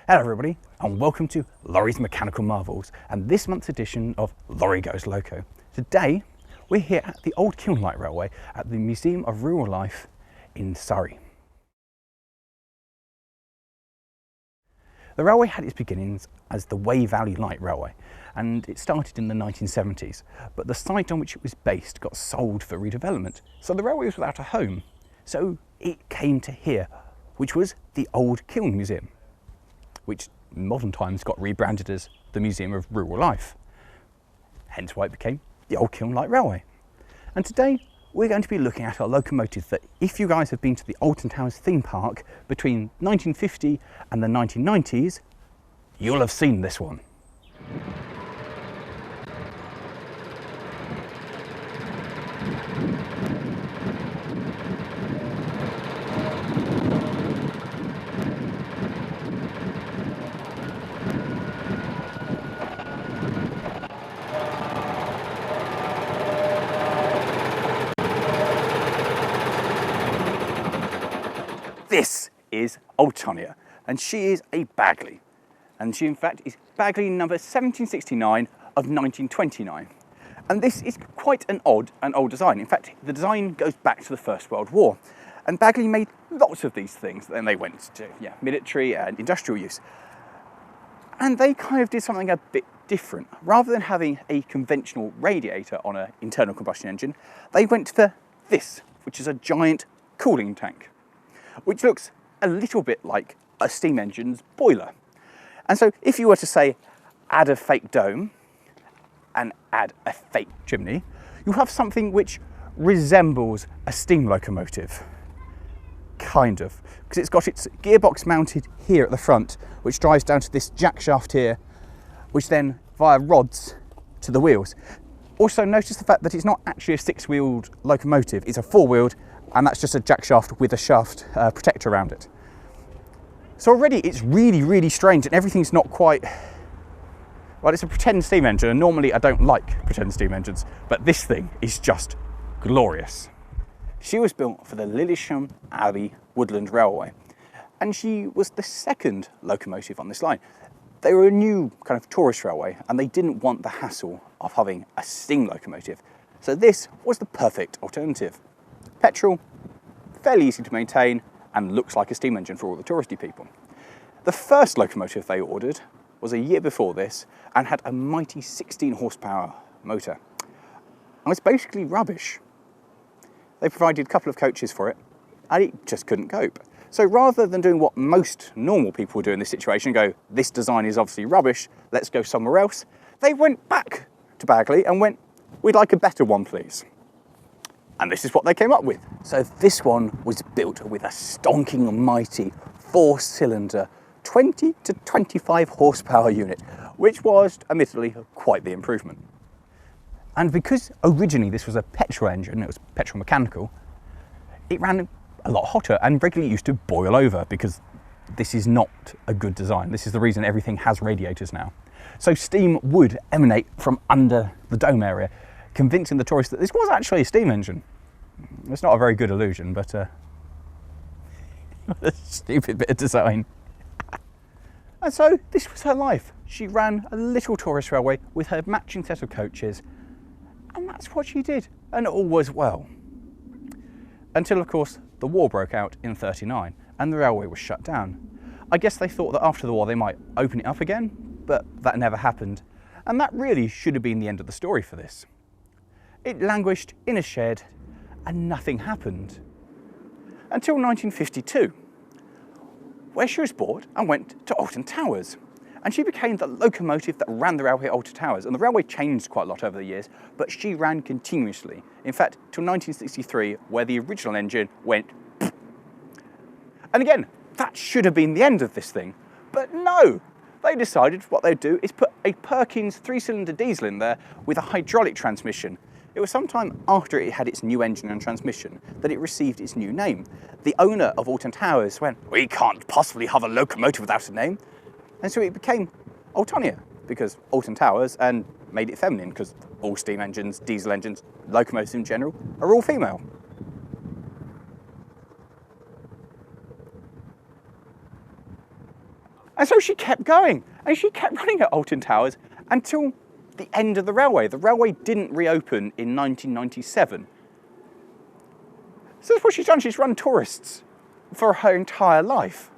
Hello everybody and welcome to Lawrie's Mechanical Marvels and this month's edition of Lawrie Goes Loco. Today we're here at the Old Kiln Light Railway at the Museum of Rural Life in Surrey. The railway had its beginnings as the Wey Valley Light Railway and it started in the 1970s, but the site on which it was based got sold for redevelopment, so the railway was without a home. So it came to here, which was the Old Kiln Museum, which in modern times got rebranded as the Museum of Rural Life, hence why it became the Old Kiln Light Railway. And today we're going to be looking at a locomotive that, if you guys have been to the Alton Towers theme park between 1950 and the 1990s, you'll have seen this one. This is Altonia, and she is a Bagley, and she in fact is Bagley number 1769 of 1929. And this is quite an old design. In fact, the design goes back to the First World War, and Bagley made lots of these things. Then they went to military and industrial use, and they kind of did something a bit different. Rather than having a conventional radiator on an internal combustion engine, they went for this, which is a giant cooling tank, which looks a little bit like a steam engine's boiler. And so if you were to say, add a fake dome and add a fake chimney, you have something which resembles a steam locomotive. Kind of, because it's got its gearbox mounted here at the front, which drives down to this jack shaft here, which then via rods to the wheels. Also notice the fact that it's not actually a six-wheeled locomotive, it's a four-wheeled, and that's just a jack shaft with a shaft protector around it. So already it's really strange, and everything's not quite, well, it's a pretend steam engine, and normally I don't like pretend steam engines, but this thing is just glorious. She was built for the Lillesham Abbey Woodland Railway, and she was the second locomotive on this line. They were a new kind of tourist railway, and they didn't want the hassle of having a steam locomotive. So this was the perfect alternative. Petrol, fairly easy to maintain, and looks like a steam engine for all the touristy people. The first locomotive they ordered was a year before this and had a mighty 16 horsepower motor. And it's basically rubbish. They provided a couple of coaches for it, and it just couldn't cope. So rather than doing what most normal people would do in this situation, go, this design is obviously rubbish, let's go somewhere else, they went back to Bagley and went, we'd like a better one, please. And this is what they came up with. So this one was built with a stonking mighty four-cylinder 20 to 25 horsepower unit, which was admittedly quite the improvement. And because originally this was a petrol engine, it was petrol mechanical, it ran a lot hotter and regularly used to boil over, because this is not a good design. This is the reason everything has radiators now. So steam would emanate from under the dome area, convincing the tourists that this was actually a steam engine. It's not a very good illusion, but a stupid bit of design. And so this was her life. She ran a little tourist railway with her matching set of coaches, and that's what she did, and all was well. Until, of course, the war broke out in '39, and the railway was shut down. I guess they thought that after the war they might open it up again, but that never happened, and that really should have been the end of the story for this. It languished in a shed, and nothing happened. Until 1952, where she was bought and went to Alton Towers. And she became the locomotive that ran the railway at Alton Towers. And the railway changed quite a lot over the years, but she ran continuously. In fact, till 1963, where the original engine went pfft. And again, that should have been the end of this thing. But no, they decided what they'd do is put a Perkins 3-cylinder diesel in there with a hydraulic transmission. It was sometime after it had its new engine and transmission that it received its new name. The owner of Alton Towers went, we can't possibly have a locomotive without a name. And so it became Altonia, because Alton Towers, and made it feminine, because all steam engines, diesel engines, locomotives in general, are all female. And so she kept going, and she kept running at Alton Towers until the end of the railway. The railway didn't reopen in 1997. So that's what she's done. She's run tourists for her entire life.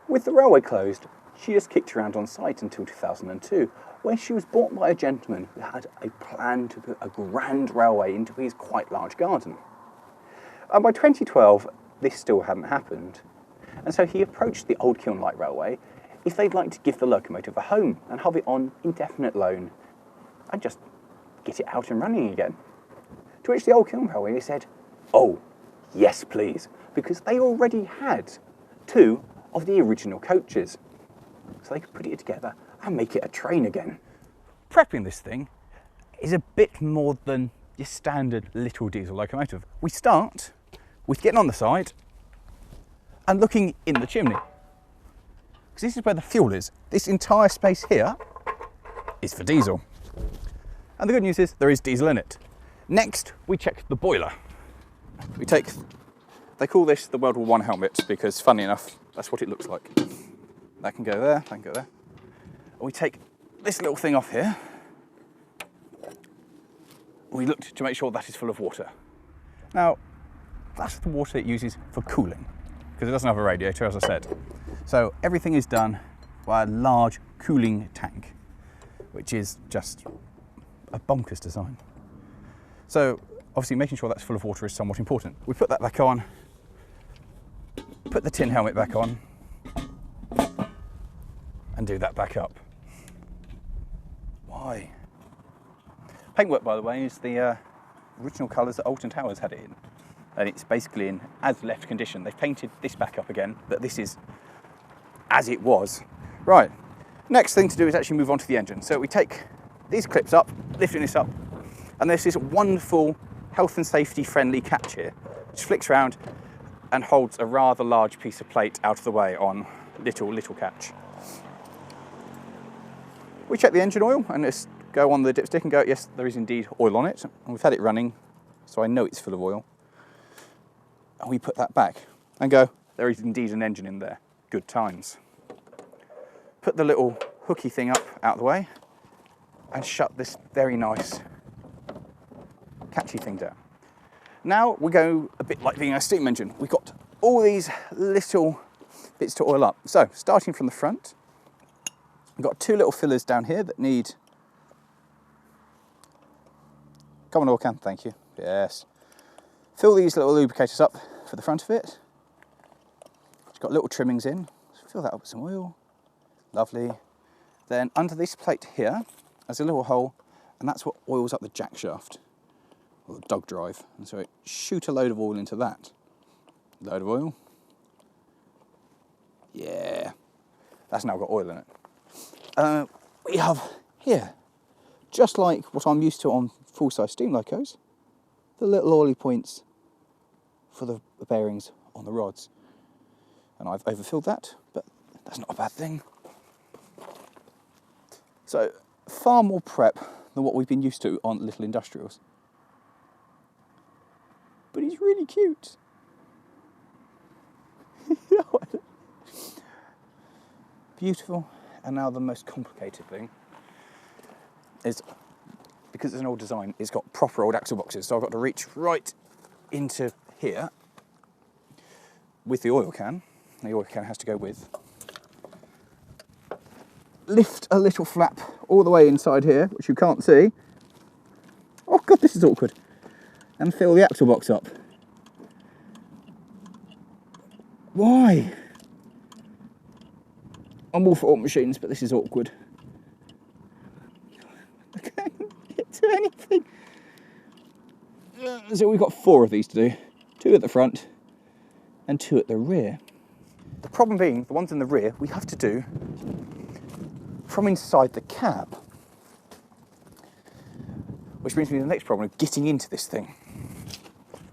With the railway closed, she just kicked around on site until 2002, where she was bought by a gentleman who had a plan to put a grand railway into his quite large garden. And by 2012, this still hadn't happened. And so he approached the Old Kiln Light Railway if they'd like to give the locomotive a home and have it on indefinite loan and just get it out and running again. To which the Old Kiln Railway said, oh, yes please, because they already had 2 of the original coaches. So they could put it together and make it a train again. Prepping this thing is a bit more than your standard little diesel locomotive. We start with getting on the side and looking in the chimney. Because this is where the fuel is. This entire space here is for diesel. And the good news is there is diesel in it. Next, we check the boiler. They call this the World War I helmet because, funny enough, that's what it looks like. That can go there, that can go there. And we take this little thing off here. We looked to make sure that is full of water. Now, that's the water it uses for cooling, because it doesn't have a radiator, as I said. So everything is done by a large cooling tank, which is just a bonkers design. So obviously making sure that's full of water is somewhat important. We put that back on, put the tin helmet back on, and do that back up. Why? Paintwork, by the way, is the original colours that Alton Towers had it in. And it's basically in as left condition. They've painted this back up again, but this is as it was. Right, next thing to do is actually move on to the engine. So we take these clips up, lifting this up, and there's this wonderful health and safety friendly catch here, which flicks around and holds a rather large piece of plate out of the way on little catch. We check the engine oil and just go on the dipstick and go, yes, there is indeed oil on it. And we've had it running, so I know it's full of oil. And we put that back and go, there is indeed an engine in there. Good times. Put the little hooky thing up out of the way and shut this very nice catchy thing down. Now we go a bit like being a steam engine. We've got all these little bits to oil up. So starting from the front, we've got 2 little fillers down here that need, come on oil can, thank you, yes. Fill these little lubricators up for the front of it. It's got little trimmings in. Fill that up with some oil. Lovely. Then under this plate here, there's a little hole, and that's what oils up the jack shaft, or the dog drive. And so shoot a load of oil into that. Load of oil. Yeah. That's now got oil in it. We have here, just like what I'm used to on full-size steam locos, the little oily points for the bearings on the rods. And I've overfilled that, but that's not a bad thing. So far more prep than what we've been used to on little industrials. But he's really cute. Beautiful. And now the most complicated thing is, because it's an old design, it's got proper old axle boxes, so I've got to reach right into here with the oil can. The oil can has to go with. Lift a little flap all the way inside here, which you can't see. Oh God, this is awkward. And fill the axle box up. Why? I'm all for old machines, but this is awkward. I can't get to anything. So we've got 4 of these to do. 2 at the front and 2 at the rear. The problem being, the ones in the rear, we have to do from inside the cab. Which brings me to the next problem of getting into this thing.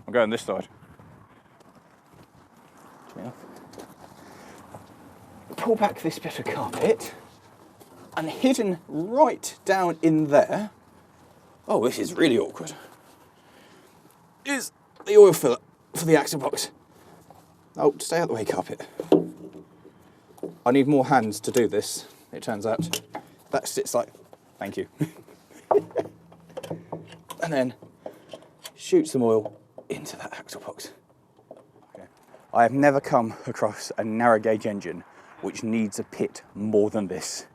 I'm going this side. Pull back this bit of carpet, and hidden right down in there, oh, this is really awkward, is the oil filler for the axle box. Oh, stay out of the way, carpet. I need more hands to do this, it turns out. That sits like, thank you. And then shoot some oil into that axle box. Okay. I have never come across a narrow gauge engine which needs a pit more than this.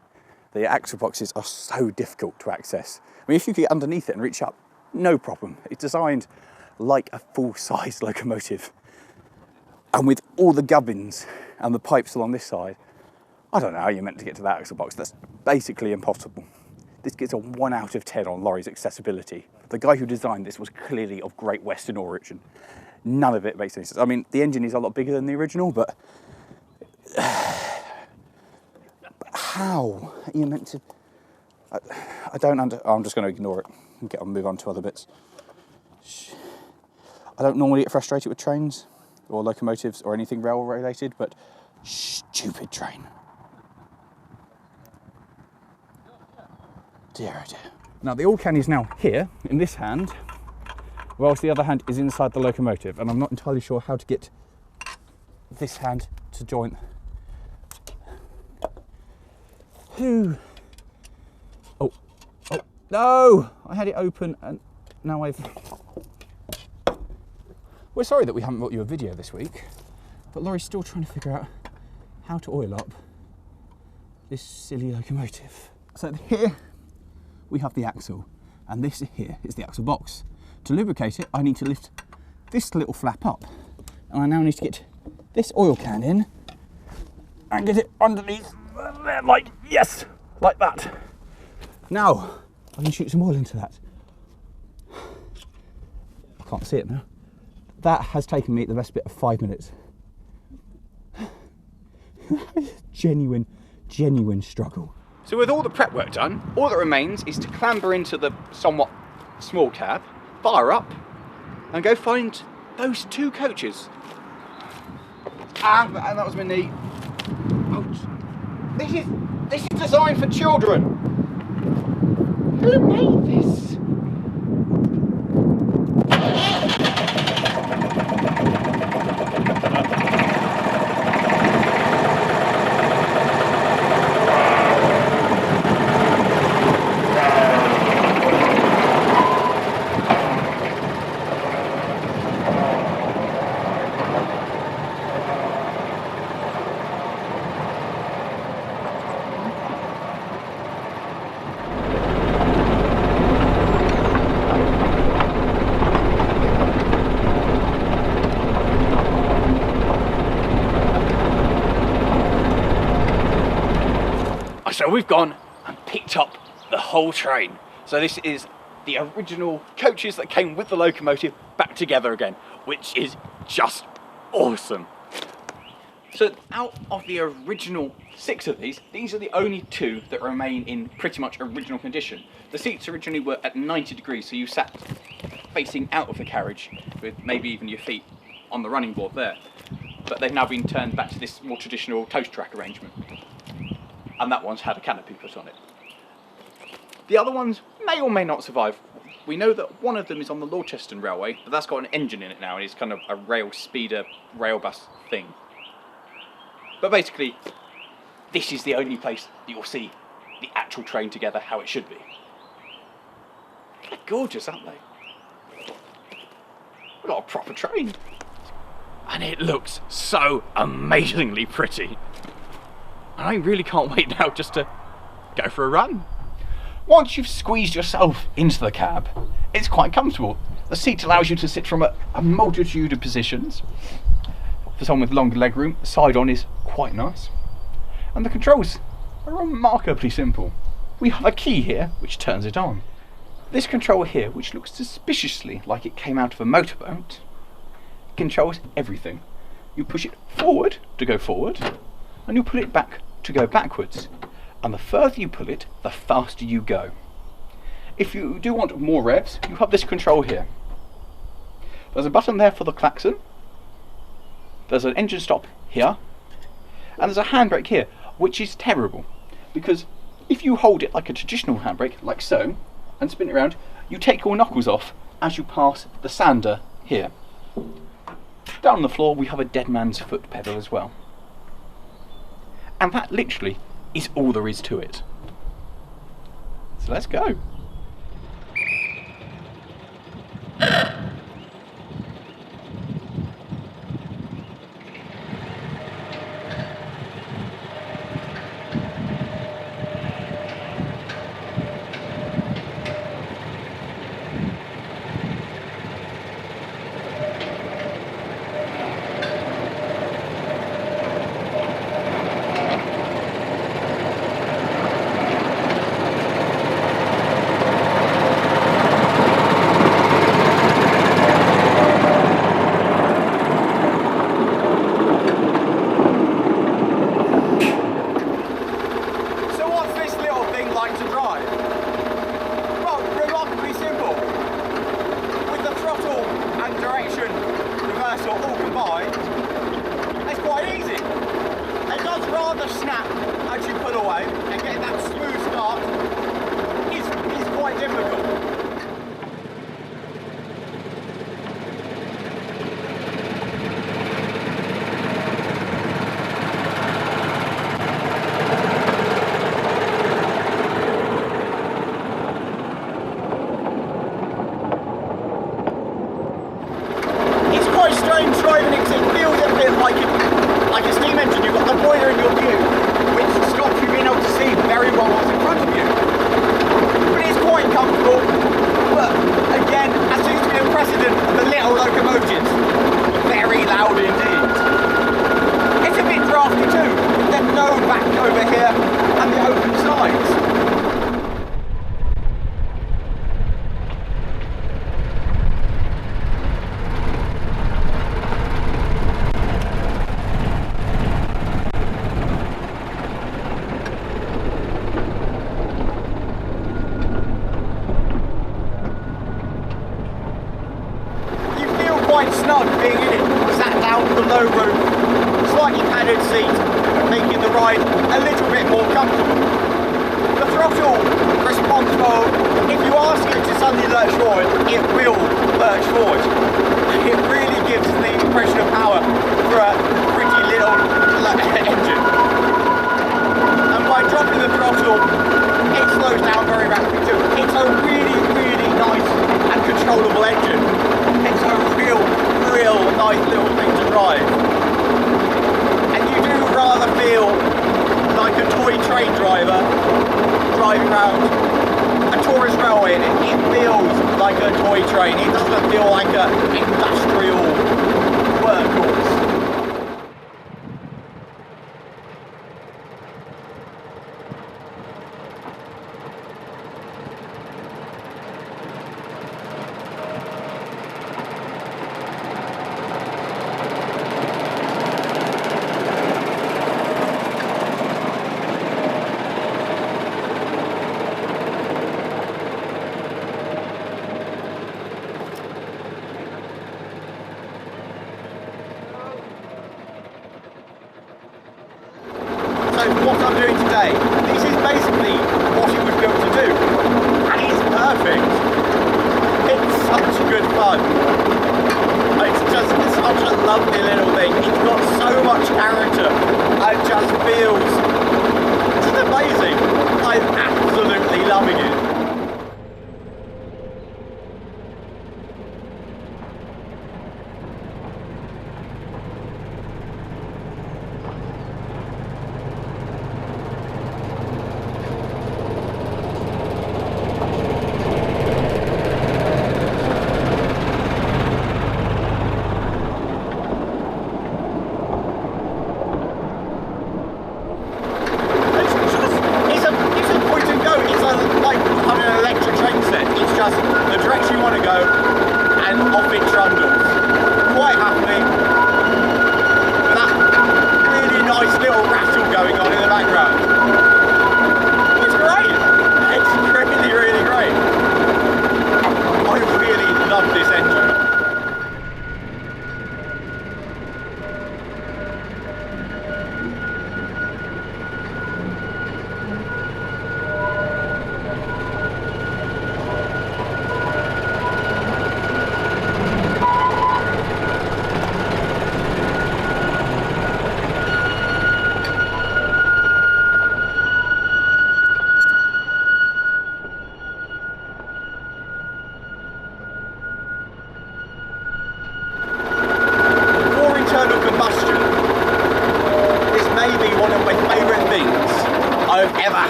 The axle boxes are so difficult to access. I mean, if you could get underneath it and reach up, no problem. It's designed like a full-size locomotive. And with all the gubbins and the pipes along this side, I don't know how you're meant to get to that axle box. That's basically impossible. This gets a 1 out of 10 on Lawrie's accessibility. The guy who designed this was clearly of Great Western origin. None of it makes any sense. I mean, the engine is a lot bigger than the original, but how are you meant to? I don't I'm just going to ignore it and move on to other bits. I don't normally get frustrated with trains or locomotives or anything rail related, but stupid train. Dear oh dear. Now the oil can is now here in this hand, whilst the other hand is inside the locomotive, and I'm not entirely sure how to get this hand to join. Oh, no! I had it open and now We're sorry that we haven't brought you a video this week, but Laurie's still trying to figure out how to oil up this silly locomotive. So here we have the axle, and this here is the axle box. To lubricate it, I need to lift this little flap up, and I now need to get this oil can in and get it underneath there, like, yes, like that. Now I can shoot some oil into that. I can't see it now. That has taken me the best bit of 5 minutes. Genuine struggle. So with all the prep work done, all that remains is to clamber into the somewhat small cab, fire up, and go find those 2 coaches. And that was my knee. Ouch. This is designed for children. Who made this? So we've gone and picked up the whole train. So this is the original coaches that came with the locomotive back together again, which is just awesome. So out of the original 6 of these are the only 2 that remain in pretty much original condition. The seats originally were at 90 degrees, so you sat facing out of the carriage with maybe even your feet on the running board there. But they've now been turned back to this more traditional toast track arrangement. And that one's had a canopy put on it. The other ones may or may not survive. We know that one of them is on the Launceston Railway, but that's got an engine in it now and it's kind of a rail speeder, rail bus thing. But basically, this is the only place that you'll see the actual train together how it should be. They're gorgeous, aren't they? We've got a proper train. And it looks so amazingly pretty. And I really can't wait now just to go for a run. Once you've squeezed yourself into the cab, it's quite comfortable. The seat allows you to sit from a multitude of positions. For someone with longer leg room, the side on is quite nice. And the controls are remarkably simple. We have a key here which turns it on. This control here, which looks suspiciously like it came out of a motorboat, controls everything. You push it forward to go forward, and you pull it back to go backwards. And the further you pull it, the faster you go. If you do want more revs, you have this control here. There's a button there for the klaxon. There's an engine stop here. And there's a handbrake here, which is terrible. Because if you hold it like a traditional handbrake, like so, and spin it around, you take your knuckles off as you pass the sander here. Down on the floor we have a dead man's foot pedal as well. And that literally is all there is to it. So let's go.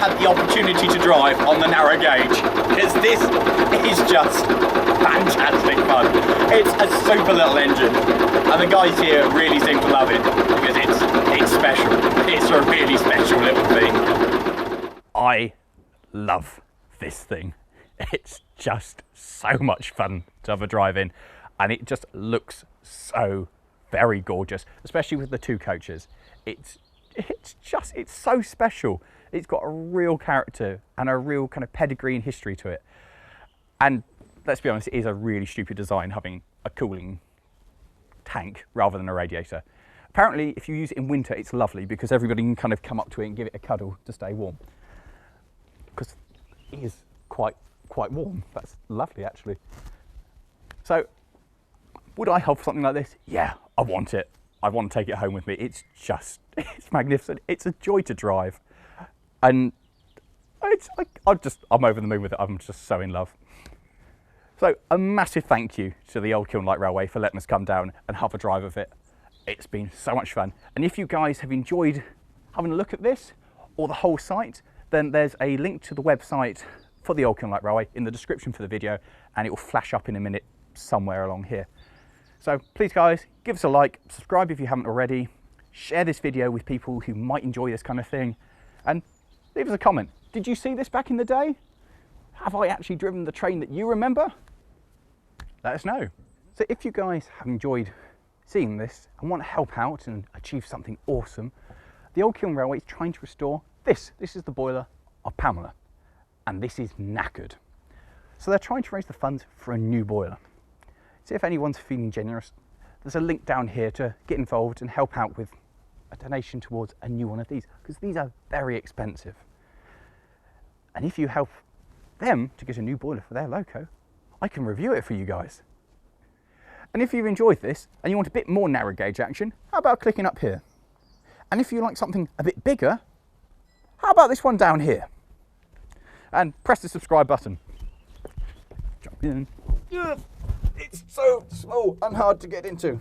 had the opportunity to drive on the narrow gauge, because this is just fantastic fun. It's a super little engine, and the guys here really seem to love it because it's special. It's a really special little thing. I love this thing. It's just so much fun to have a drive in, and it just looks so very gorgeous, especially with the two coaches. It's so special. It's got a real character and a real kind of pedigree and history to it. And let's be honest, it is a really stupid design having a cooling tank rather than a radiator. Apparently, if you use it in winter, it's lovely because everybody can kind of come up to it and give it a cuddle to stay warm. Because it is quite warm. That's lovely, actually. So, would I have something like this? Yeah, I want it. I want to take it home with me. It's magnificent. It's a joy to drive. And I'm over the moon with it. I'm just so in love. So a massive thank you to the Old Kiln Light Railway for letting us come down and have a drive of it. It's been so much fun. And if you guys have enjoyed having a look at this or the whole site, then there's a link to the website for the Old Kiln Light Railway in the description for the video, and it will flash up in a minute somewhere along here. So please guys, give us a like, subscribe if you haven't already, share this video with people who might enjoy this kind of thing, and leave us a comment. Did you see this back in the day? Have I actually driven the train that you remember? Let us know. So if you guys have enjoyed seeing this and want to help out and achieve something awesome, the Old Kiln Railway is trying to restore this. This is the boiler of Pamela, and this is knackered. So they're trying to raise the funds for a new boiler. So if anyone's feeling generous, there's a link down here to get involved and help out with a donation towards a new one of these, because these are very expensive. And if you help them to get a new boiler for their loco, I can review it for you guys. And if you've enjoyed this and you want a bit more narrow gauge action, how about clicking up here? And if you like something a bit bigger, how about this one down here? And press the subscribe button. Jump in. Yeah. It's so small and hard to get into.